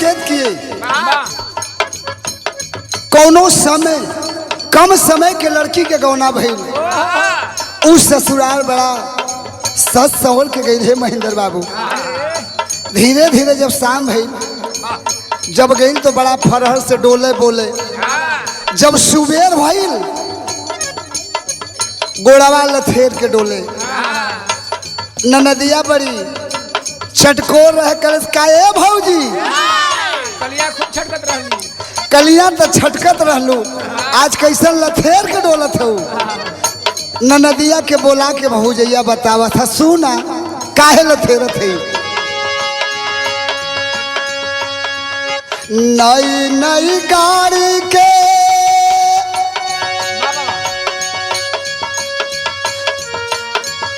निषेध किए। कौनो समय कम समय के लड़की के गौना भइल, उस ससुराल बड़ा सच संवल के गई थे महेंद्र बाबू। धीरे धीरे जब शाम भइल, जब गई तो बड़ा फरहर से डोले बोले। जब सुबेर भइल, गोड़ावा लथेर के डोले। ननदिया बड़ी चटकोर रह कर काए भौजी, कलिया खूब छटकत रहली। कलिया तो छटकत रहलू, आज कैसन लथेर के डोलत हो। ननदिया के बोला के भौजैया बतावा था, सुना काहे लथेरत है। नई नई गाड़ी के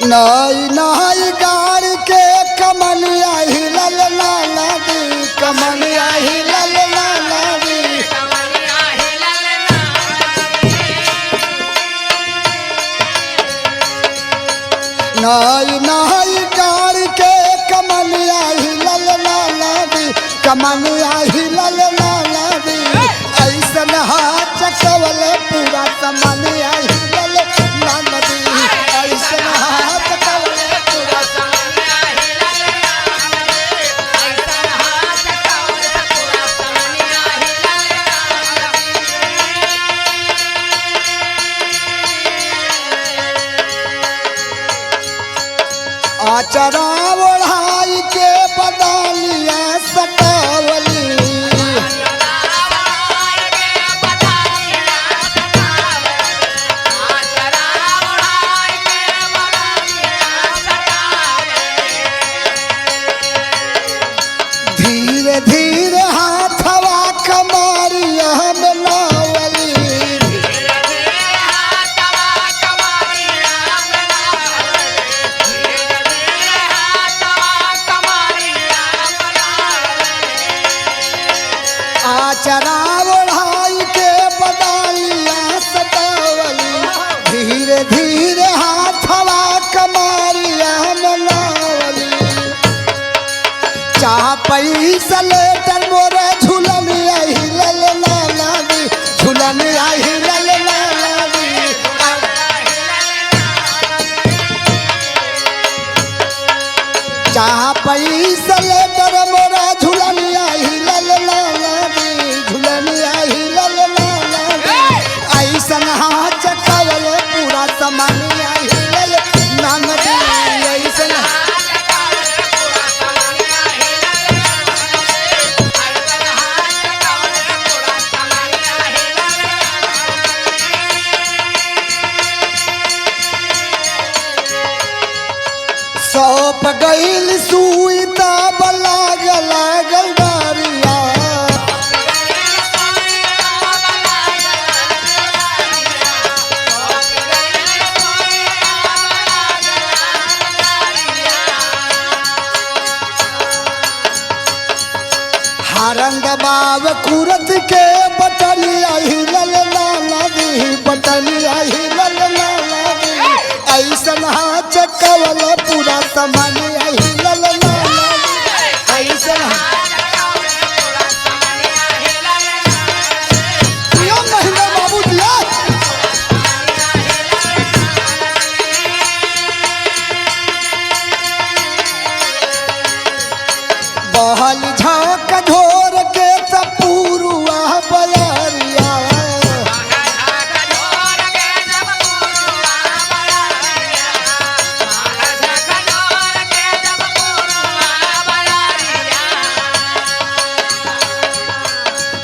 नई नई गाड़ी के कमलिया हिलल लाला दी, कमलिया हिलल लाला दी। नई नई गाड़ी के कमलिया हिलल लाला दी, कमलिया हिलल लाला दी। ऐसन हाथ चकवल पूरा समनिया हिलल लाला दी, ऐसन हाथ चकवल पूरा समनिया हिलल लाला दी, ऐसन हाथ चकवल पूरा समनिया हिलल लाला दी। आचरा ओढ़ाई के बदालिया सटावली, धीरे धीरे हाथवा कमारिया में लावली। आचरा ओढ़ाई के बदालिया सटावली, धीरे धीरे हाथवा कमारिया में लावली। चाह पैसा लेटर मोरे झूलनिया हिलल लाला दी, झूलनिया हिलल लाला दी। चाह पैसा लेटर मोरे झूलनिया हिलल लाला दी, झूलनिया हिलल लाला दी। ऐसन हाथ चकवल पूरा समनिया हिलल लाला दी, ऐसन सौंप गईल सुई तब लागल लागल डारिया। हरंग बाब कुरत के बटलिया हिलल लाला दी, बटलिया हिलल लाला दी। ऐसन हाथ चकवल पूरा समनिया हिलल लाला दी, ऐसन दिया महीना बाबू दिया। बहल झाँक ढोर के तपूरुआ बयारिया।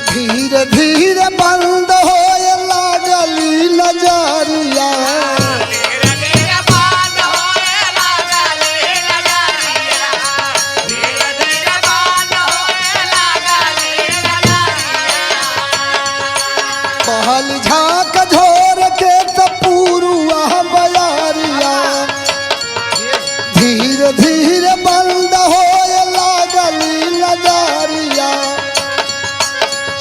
धीरे धीरे बंद होए लागली नजरिया। बहल झाँक झोर के तपूरुआ बयारिया। धीरे धीरे बंद होए लागली नजरिया।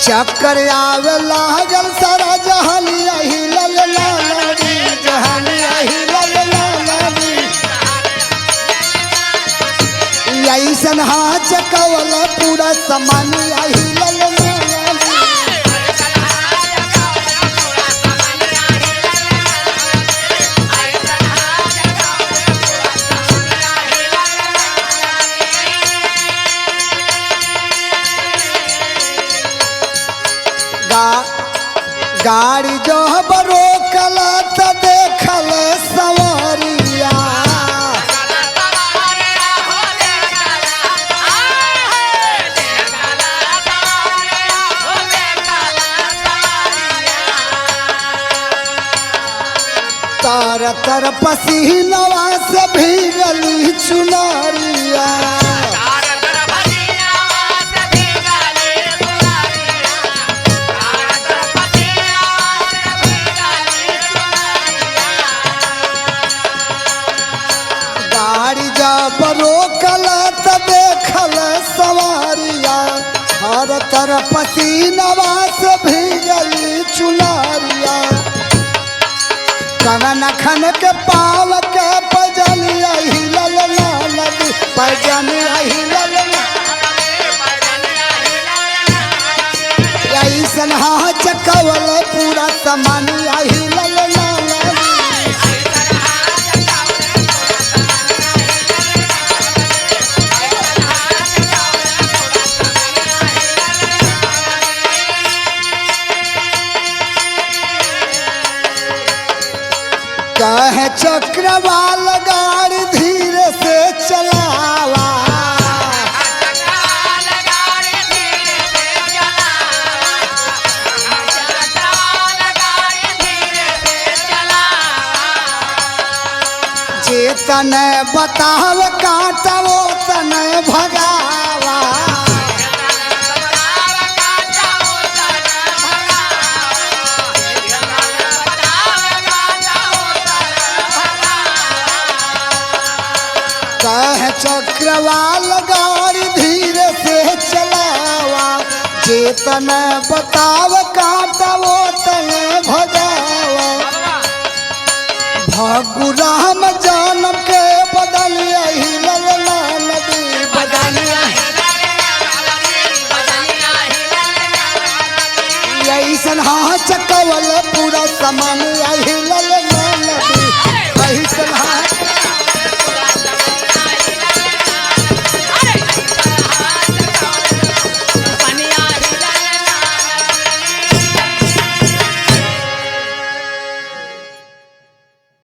चक्कर आवे लागल सारा जहानिया हिलल लाला दी, जहानिया हिलल लाला दी। ऐसन हाथ चकवल पूरा समनिया गाड़ी जो रोकल त देखल सवरिया तर तर पसीनवा से भीगली चुनरिया गाड़ी जब रोकल त देखल सवारिया हर तर पसीनवा से भीगली चुनरिया कवन खन के पाव के पजलिया हिलल ना नदी पजनिया हिलल ना ऐसन हाँ चकवल पूरा समानिया हिलल ना नदी कहे चक्रवाल गाड़ी धीरे से चलावा चेतन बताव काटा वो तन भगावा कहे चक्रवाल गाड़ी धीरे से चलावा चेतन बताव काटा वो तन भगावा भगु राम जानम के बदलिया हिलल ना नदी बदलिया ऐसन हाँ चकवल पूरा समानिया